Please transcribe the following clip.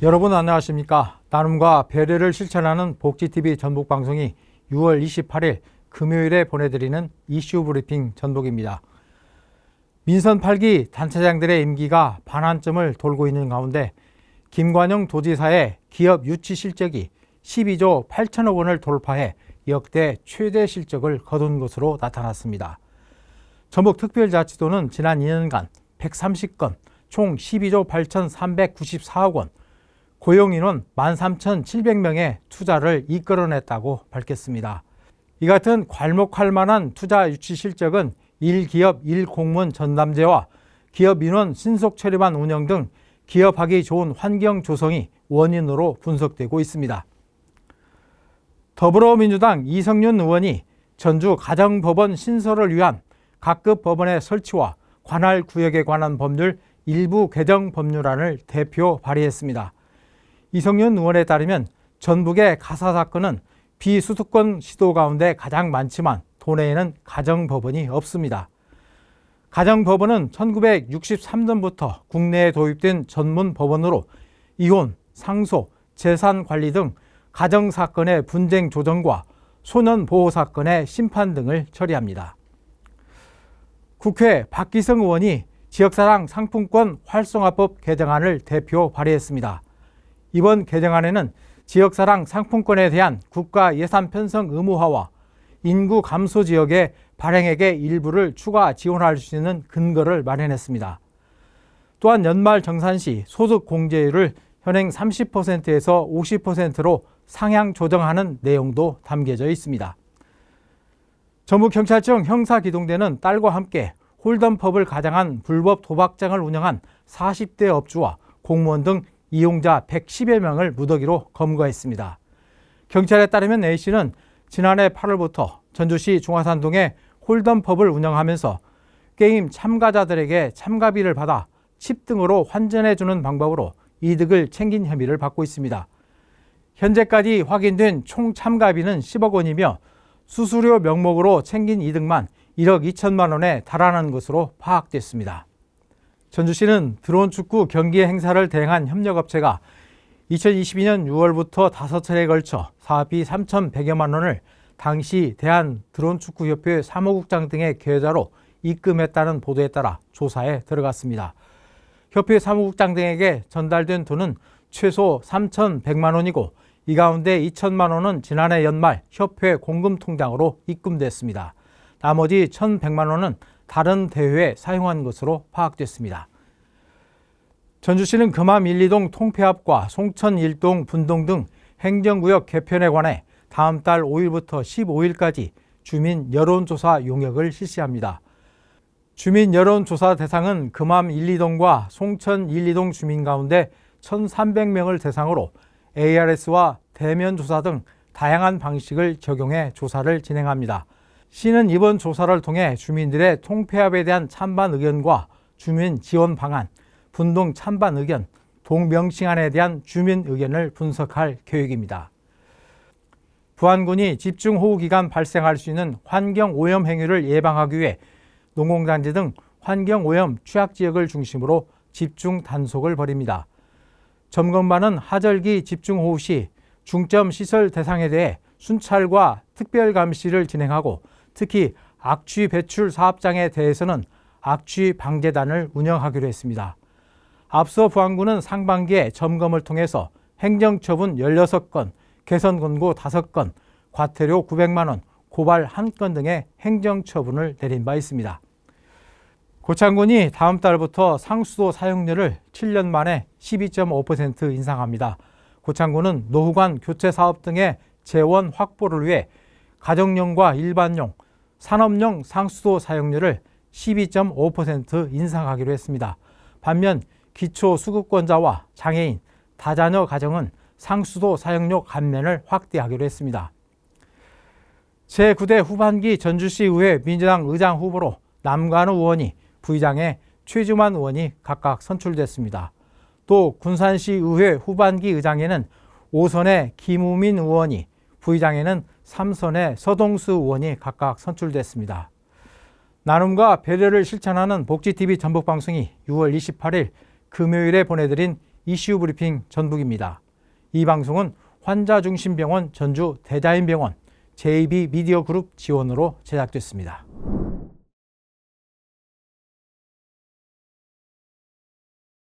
여러분 안녕하십니까? 나눔과 배려를 실천하는 복지TV 전북방송이 6월 28일 금요일에 보내드리는 이슈 브리핑 전북입니다. 민선 8기 단체장들의 임기가 반환점을 돌고 있는 가운데 김관영 도지사의 기업 유치 실적이 12조 8천억 원을 돌파해 역대 최대 실적을 거둔 것으로 나타났습니다. 전북특별자치도는 지난 2년간 130건, 총 12조 8,394억 원, 고용인원 13,700명의 투자를 이끌어냈다고 밝혔습니다. 이 같은 괄목할 만한 투자 유치 실적은 1기업 1공무원 전담제와 기업 인원 신속 처리반 운영 등 기업하기 좋은 환경 조성이 원인으로 분석되고 있습니다. 더불어민주당 이성윤 의원이 전주 가정법원 신설을 위한 각급 법원의 설치와 관할 구역에 관한 법률 일부 개정 법률안을 대표 발의했습니다. 이성윤 의원에 따르면 전북의 가사 사건은 비수도권 시도 가운데 가장 많지만 도내에는 가정법원이 없습니다. 가정법원은 1963년부터 국내에 도입된 전문 법원으로 이혼, 상속, 재산관리 등 가정사건의 분쟁 조정과 소년보호사건의 심판 등을 처리합니다. 국회 박기성 의원이 지역사랑 상품권 활성화법 개정안을 대표 발의했습니다. 이번 개정안에는 지역사랑 상품권에 대한 국가 예산 편성 의무화와 인구 감소 지역의 발행액의 일부를 추가 지원할 수 있는 근거를 마련했습니다. 또한 연말 정산 시 소득 공제율을 현행 30%에서 50%로 상향 조정하는 내용도 담겨져 있습니다. 전북경찰청 형사기동대는 딸과 함께 홀덤펍을 가장한 불법 도박장을 운영한 40대 업주와 공무원 등 이용자 110여 명을 무더기로 검거했습니다. 경찰에 따르면 A씨는 지난해 8월부터 전주시 중화산동에 홀덤펍을 운영하면서 게임 참가자들에게 참가비를 받아 칩 등으로 환전해주는 방법으로 이득을 챙긴 혐의를 받고 있습니다. 현재까지 확인된 총 참가비는 10억 원이며 수수료 명목으로 챙긴 이득만 1억 2천만 원에 달하는 것으로 파악됐습니다. 전주시는 드론 축구 경기 행사를 대행한 협력업체가 2022년 6월부터 5차례에 걸쳐 사업비 3,100여만 원을 당시 대한드론축구협회 사무국장 등의 계좌로 입금했다는 보도에 따라 조사에 들어갔습니다. 협회 사무국장 등에게 전달된 돈은 최소 3,100만 원이고 이 가운데 2천만 원은 지난해 연말 협회 공금 통장으로 입금됐습니다. 나머지 1,100만 원은 다른 대회에 사용한 것으로 파악됐습니다. 전주시는 금암 1, 2동 통폐합과 송천 1동 분동 등 행정구역 개편에 관해 다음 달 5일부터 15일까지 주민 여론조사 용역을 실시합니다. 주민 여론조사 대상은 금암 1, 2동과 송천 1, 2동 주민 가운데 1,300명을 대상으로 ARS와 대면 조사 등 다양한 방식을 적용해 조사를 진행합니다. 시는 이번 조사를 통해 주민들의 통폐합에 대한 찬반 의견과 주민 지원 방안, 분동 찬반 의견, 동명칭안에 대한 주민 의견을 분석할 계획입니다. 부안군이 집중호우 기간 발생할 수 있는 환경오염 행위를 예방하기 위해 농공단지 등 환경오염 취약지역을 중심으로 집중 단속을 벌입니다. 점검반은 하절기 집중호우 시 중점 시설 대상에 대해 순찰과 특별감시를 진행하고 특히 악취 배출 사업장에 대해서는 악취 방제단을 운영하기로 했습니다. 앞서 부안군은 상반기에 점검을 통해서 행정처분 16건, 개선 권고 5건, 과태료 900만 원, 고발 1건 등의 행정처분을 내린 바 있습니다. 고창군이 다음 달부터 상수도 사용료를 7년 만에 12.5% 인상합니다. 고창군은 노후관 교체 사업 등의 재원 확보를 위해 가정용과 일반용, 산업용 상수도 사용료를 12.5% 인상하기로 했습니다. 반면 기초수급권자와 장애인, 다자녀 가정은 상수도 사용료 감면을 확대하기로 했습니다. 제9대 후반기 전주시의회 민주당 의장 후보로 남관우 의원이, 부의장에 최주만 의원이 각각 선출됐습니다. 또 군산시의회 후반기 의장에는 5선의 김우민 의원이, 부의장에는 3선의 서동수 의원이 각각 선출됐습니다. 나눔과 배려를 실천하는 복지TV 전북방송이 6월 28일 금요일에 보내드린 이슈 브리핑 전북입니다. 이 방송은 환자중심병원 전주 대자연병원 JB 미디어 그룹 지원으로 제작됐습니다.